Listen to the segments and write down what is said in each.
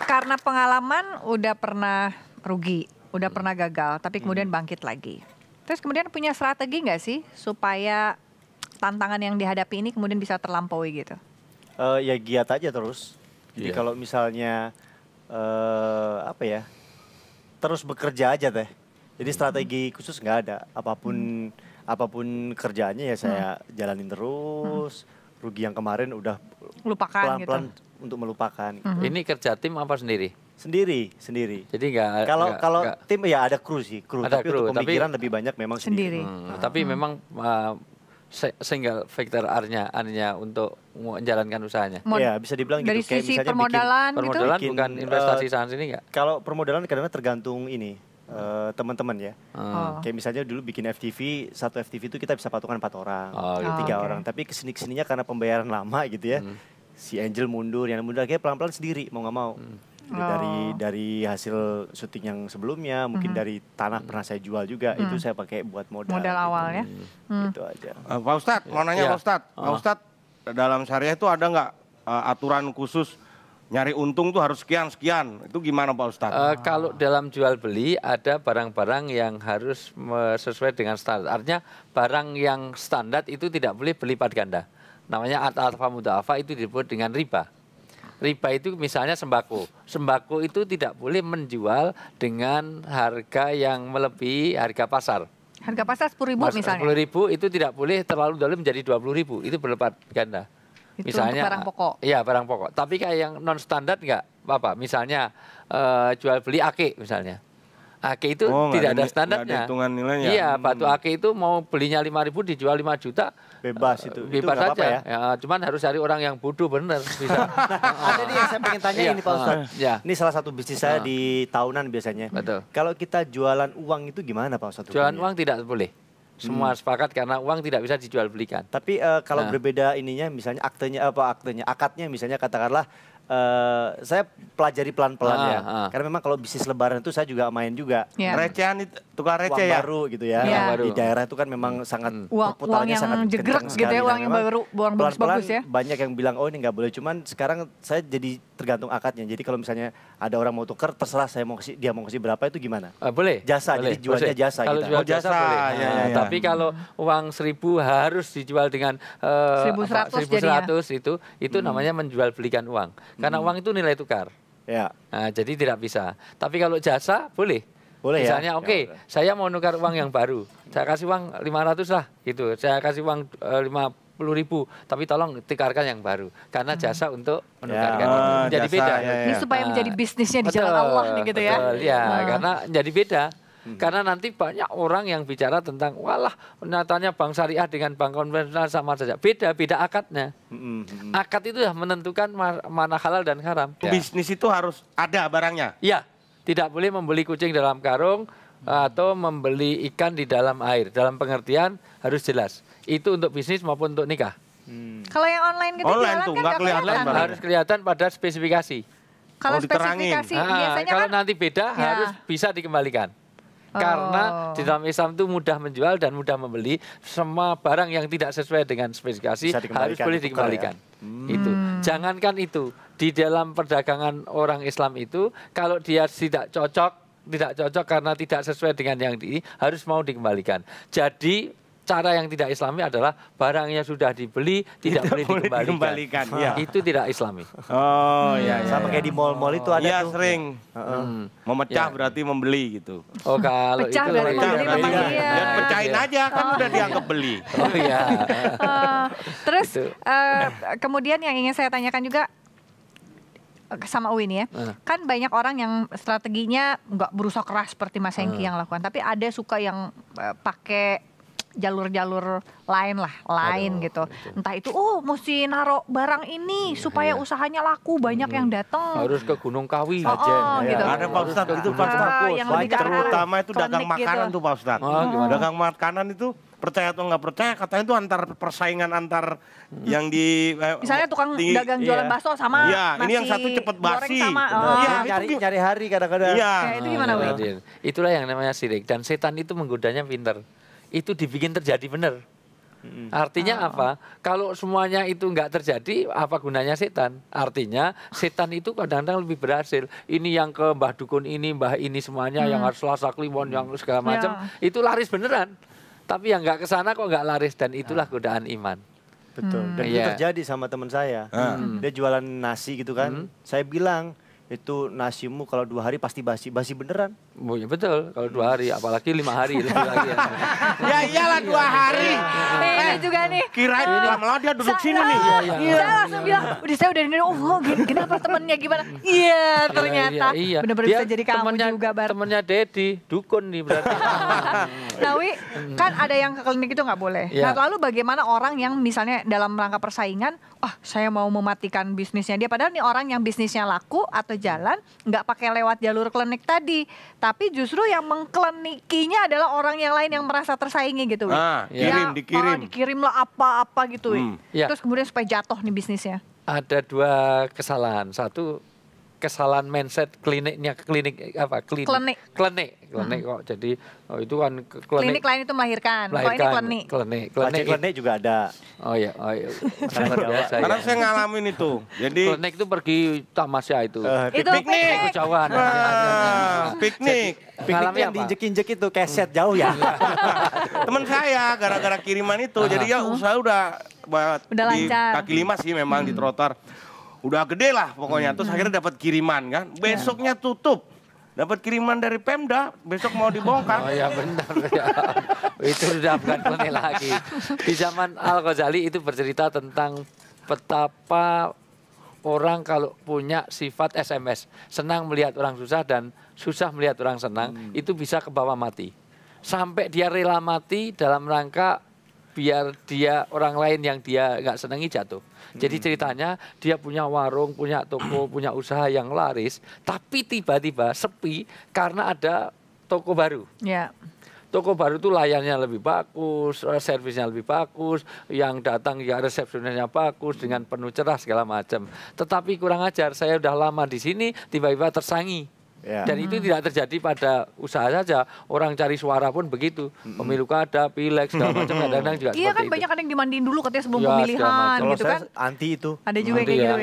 karena pengalaman udah pernah rugi, udah pernah gagal, tapi kemudian bangkit lagi. Terus kemudian punya strategi nggak sih supaya tantangan yang dihadapi ini kemudian bisa terlampaui gitu? Ya giat aja terus. Jadi kalau misalnya apa ya, terus bekerja aja teh. Jadi strategi khusus nggak ada. Apapun kerjaannya ya saya jalanin terus. Rugi yang kemarin udah Lupakan pelan-pelan gitu. untuk melupakan. Ini kerja tim apa sendiri? Sendiri. Jadi nggak Kalau tim ya ada kru sih, Ada tapi kru, untuk pemikiran lebih banyak memang sendiri. Tapi memang single factor R-nya untuk menjalankan usahanya. Ya bisa dibilang dari gitu. Kayak sisi misalnya permodalan gitu. Permodalan bukan investasi saham sini nggak? Kalau permodalan kadang-kadang tergantung ini teman-teman ya. Kayak misalnya dulu bikin FTV, satu FTV itu kita bisa patungan 4 orang, 3 orang. Tapi kesininya karena pembayaran lama gitu ya. Si Angel mundur, yang mundur akhirnya pelan-pelan sendiri mau nggak mau. Dari hasil syuting yang sebelumnya, mungkin dari tanah pernah saya jual juga, itu saya pakai buat modal awal ya. Itu aja. Pak Ustadz, mau nanya Pak Ustadz. Pak Ustadz, dalam syariah itu ada nggak aturan khusus nyari untung tuh harus sekian? Itu gimana Pak Ustadz? Kalau dalam jual beli ada barang-barang yang harus sesuai dengan standar. Artinya barang yang standar itu tidak boleh berlipat ganda. Namanya at-alfa mudha'afa, itu disebut dengan riba. Riba itu misalnya sembako. Sembako itu tidak boleh menjual dengan harga yang melebihi harga pasar. Harga pasar 10.000 misalnya. 10.000 itu tidak boleh terlalu dalam menjadi 20.000. Itu berlipat ganda. Itu Misalnya untuk barang pokok. Iya, barang pokok. Tapi kayak yang non standar enggak apa-apa. Misalnya jual beli ake misalnya. Ake itu tidak ada standarnya. Nggak ada hitungan nilainya. Iya, batu ake itu mau belinya 5.000 dijual 5 juta. Bebas itu. Bebas itu saja. ya. Ya, cuman harus cari orang yang bodoh bener bisa. Ada nih yang saya pengen tanya ini Pak Ustadz. Ini salah satu bisnis saya di tahunan biasanya. Betul. Kalau kita jualan uang itu gimana Pak Ustadz? Jualan uang tidak boleh. Semua sepakat karena uang tidak bisa dijual belikan. Tapi kalau berbeda ininya, misalnya akadnya misalnya katakanlah saya pelajari pelan-pelan ya. Karena memang kalau bisnis lebaran itu saya juga main juga. Recehan itu tukar receh Uang ya. baru gitu ya. Baru. Di daerah itu kan memang sangat uang yang jegrek gitu ya, uang yang baru, uang bagus-bagus ya. Banyak yang bilang oh ini nggak boleh. Cuman sekarang saya jadi tergantung akadnya. Jadi kalau misalnya ada orang mau tukar, terserah saya mau kasih, dia mau kasih berapa itu gimana? Boleh. Jasa, boleh. jadi jualnya jasa. Kalau kita. jual jasa boleh. Ya. Tapi kalau uang 1.000 harus dijual dengan 1.100 itu namanya menjual belikan uang. Karena uang itu nilai tukar. Ya. Nah, jadi tidak bisa. Tapi kalau jasa boleh. Boleh misalnya ya? oke, saya mau nukar uang yang baru. Saya kasih uang 500 lah gitu. Saya kasih uang 50.000, tapi tolong tukarkan yang baru. Karena jasa untuk menukarkan itu. Jadi jasa, beda. Ini supaya menjadi bisnisnya di jalan Allah nih gitu ya. Betul, ya, karena jadi beda. Karena nanti banyak orang yang bicara tentang walah nyatanya bank syariah dengan bank konvensional sama saja. Beda akadnya. Akad itu sudah menentukan mana halal dan haram. Bisnis itu harus ada barangnya. Iya, tidak boleh membeli kucing dalam karung atau membeli ikan di dalam air. Dalam pengertian harus jelas. Itu untuk bisnis maupun untuk nikah. Kalau yang online gitu Online jualan tuh, kan nggak nggak kelihatan kelihatan. barangnya. Harus kelihatan pada spesifikasi. Kalau diterangin. spesifikasi biasanya kalau kan nanti beda harus bisa dikembalikan. Karena di dalam Islam itu mudah menjual dan mudah membeli. Semua barang yang tidak sesuai dengan spesifikasi harus boleh dikembalikan. Itu. Jangankan itu, di dalam perdagangan orang Islam itu kalau dia tidak cocok karena tidak sesuai dengan yang ini harus mau dikembalikan. Jadi cara yang tidak Islami adalah barangnya sudah dibeli tidak boleh dikembalikan. Ya. Itu tidak Islami. Oh iya. Sama kayak di mall-mall itu ada Iya tuh. sering. Memecah berarti membeli gitu. Oh kalau Pecah itu berarti membeli memang iya. Dan pecahin aja kan udah dianggap beli. Oh iya. Terus kemudian yang ingin saya tanyakan juga sama Uin ya, kan banyak orang yang strateginya nggak berusaha keras seperti Mas Hengki yang lakukan, tapi ada suka yang pakai jalur-jalur lain gitu. Entah itu mesti naruh barang ini supaya usahanya laku, banyak yang datang. Harus ke Gunung Kawi. Gitu. Ada Pak Ustadz itu Pak Ustadz. yang lebih ke arah Terutama itu dagang klinik makanan gitu. tuh Pak Ustadz. Dagang makanan itu percaya atau nggak percaya katanya itu antar persaingan antar yang di misalnya tukang dagang jualan bakso sama iya, ini yang nasi satu cepet goreng basi. sama. Nyari hari kadang-kadang. Iya. Itu gimana Win? Itulah yang namanya syirik dan setan itu menggodanya pinter. Itu dibikin terjadi benar. Artinya apa? Kalau semuanya itu nggak terjadi, apa gunanya setan? Artinya setan itu kadang-kadang lebih berhasil. Ini yang ke Mbah Dukun ini, Mbah ini semuanya yang harus Selasa Kliwon, yang segala macam, itu laris beneran. Tapi yang nggak kesana kok nggak laris, dan itulah godaan iman. Betul. Dan itu terjadi sama teman saya. Dia jualan nasi gitu kan. Saya bilang, itu nasimu kalau 2 hari pasti basi beneran. Oh ya betul, kalau 2 hari, apalagi 5 hari lebih lagi. Ya iyalah 2 hari. Ini juga nih. Kirain lama-lama dia duduk sini nih. Saya langsung bilang, saya udah ini, kenapa temennya gimana? Iya, ternyata benar-benar bisa jadi kamu juga, Bar. Temennya Dedi, dukun nih berarti. Nah, Wi, kan ada yang ke klinik itu nggak boleh. Nah, lalu bagaimana orang yang misalnya dalam rangka persaingan, saya mau mematikan bisnisnya dia, padahal nih orang yang bisnisnya laku atau jalan, nggak pakai lewat jalur klinik tadi, tapi justru yang mengklinikinya adalah orang yang lain yang merasa tersaingi gitu, Wi. Dikirim lah apa-apa gitu, Wi. Terus kemudian supaya jatuh nih bisnisnya. Ada 2 kesalahan. Satu, kesalahan mindset klinik kok. Jadi itu kan klinik lain itu melahirkan. Kalau ini klinik juga ada. Oh iya. Karena saya ngalamin itu. Jadi klinik itu pergi tamasya itu. Piknik. Kejauhan. Piknik yang diinjek-injek itu keset jauh ya. Teman saya gara-gara kiriman itu, jadi ya usaha udah di kaki 5 sih memang di trotoar. Udah gede lah pokoknya, terus akhirnya dapat kiriman kan, besoknya tutup, dapat kiriman dari Pemda, besok mau dibongkar. Oh ya benar ya. Itu sudah bukan klinik lagi. Di zaman Al-Ghazali itu bercerita tentang betapa orang kalau punya sifat SMS, senang melihat orang susah dan susah melihat orang senang, itu bisa ke bawah mati. Sampai dia rela mati dalam rangka biar dia orang lain yang dia nggak senangi jatuh. Jadi ceritanya dia punya warung, punya toko, punya usaha yang laris, tapi tiba-tiba sepi karena ada toko baru. Toko baru itu layarnya lebih bagus, servisnya lebih bagus, yang datang ya resepsionisnya bagus dengan penuh cerah segala macam. Tetapi kurang ajar, saya udah lama di sini tiba-tiba tersangi. Dan itu tidak terjadi pada usaha saja, orang cari suara pun begitu, pemilu kada, pileg segala macam kadang-kadang juga seperti kan itu. Banyak ada yang dimandiin dulu katanya sebelum pemilihan gitu kan. Anti itu. Ada juga kayak gitu.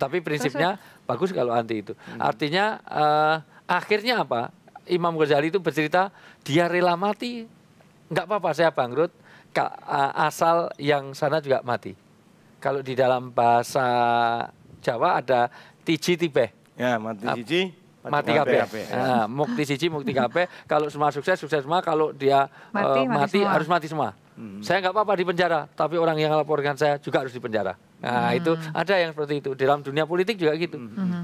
Tapi prinsipnya bagus kalau anti itu. Artinya akhirnya apa? Imam Ghazali itu bercerita dia rela mati, nggak apa-apa saya bangkrut, asal yang sana juga mati. Kalau di dalam bahasa Jawa ada tiji tibeh. Ya, mati siji. Mati kabeh. Nah, mukti siji, mukti kabeh. Kalau semua sukses, sukses semua. Kalau dia mati harus mati semua. Saya nggak apa-apa di penjara, tapi orang yang laporkan saya juga harus di penjara. Nah, itu ada yang seperti itu. Dalam dunia politik juga gitu.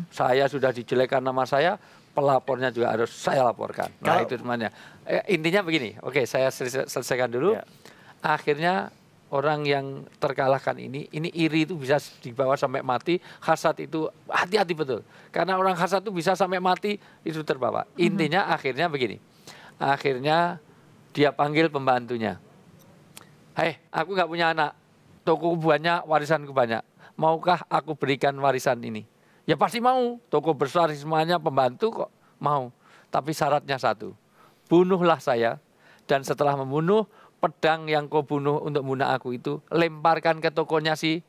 Saya sudah dijelekkan nama saya, pelapornya juga harus saya laporkan. Nah, itu semuanya. Intinya begini. Oke, saya selesaikan dulu. Akhirnya orang yang terkalahkan ini iri itu bisa dibawa sampai mati, hasad itu hati-hati betul. Karena orang hasad itu bisa sampai mati, itu terbawa. Intinya akhirnya begini, akhirnya dia panggil pembantunya. Hei, aku nggak punya anak, toko banyak, warisanku banyak. Maukah aku berikan warisan ini? Ya pasti mau, toko besar semuanya pembantu kok mau. Tapi syaratnya satu, bunuhlah saya, dan setelah membunuh, pedang yang kau bunuh untuk bunuh aku itu lemparkan ke tokonya si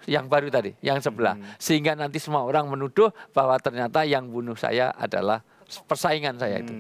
yang baru tadi, yang sebelah. Sehingga nanti semua orang menuduh bahwa ternyata yang bunuh saya adalah persaingan saya itu.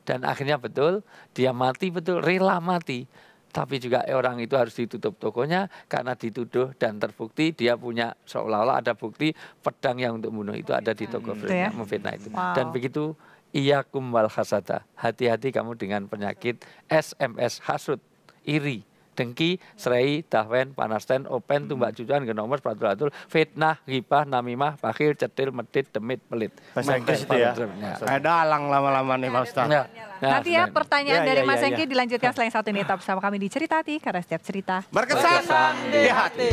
Dan akhirnya betul, dia mati betul, rela mati. Tapi juga orang itu harus ditutup tokonya karena dituduh dan terbukti dia punya seolah-olah ada bukti pedang yang untuk bunuh itu ada di toko memfitnah itu. Dan begitu iyakum wal hasada, hati-hati kamu dengan penyakit SMS, hasud, iri, dengki, serai, dahwen, panasten, open, tumbak cucuan, genomor, peratul-atul, fitnah, ghibah, namimah, bakhil, cetil, medit, demit, pelit. Bahasa Inggris itu ya. Ada alang lama-lama nih Pak Ustaz. Nanti ya pertanyaan dari Mas Hengki dilanjutkan selain satu ini. Tetap bersama kami di Cerita Hati, karena setiap cerita berkesan di hati.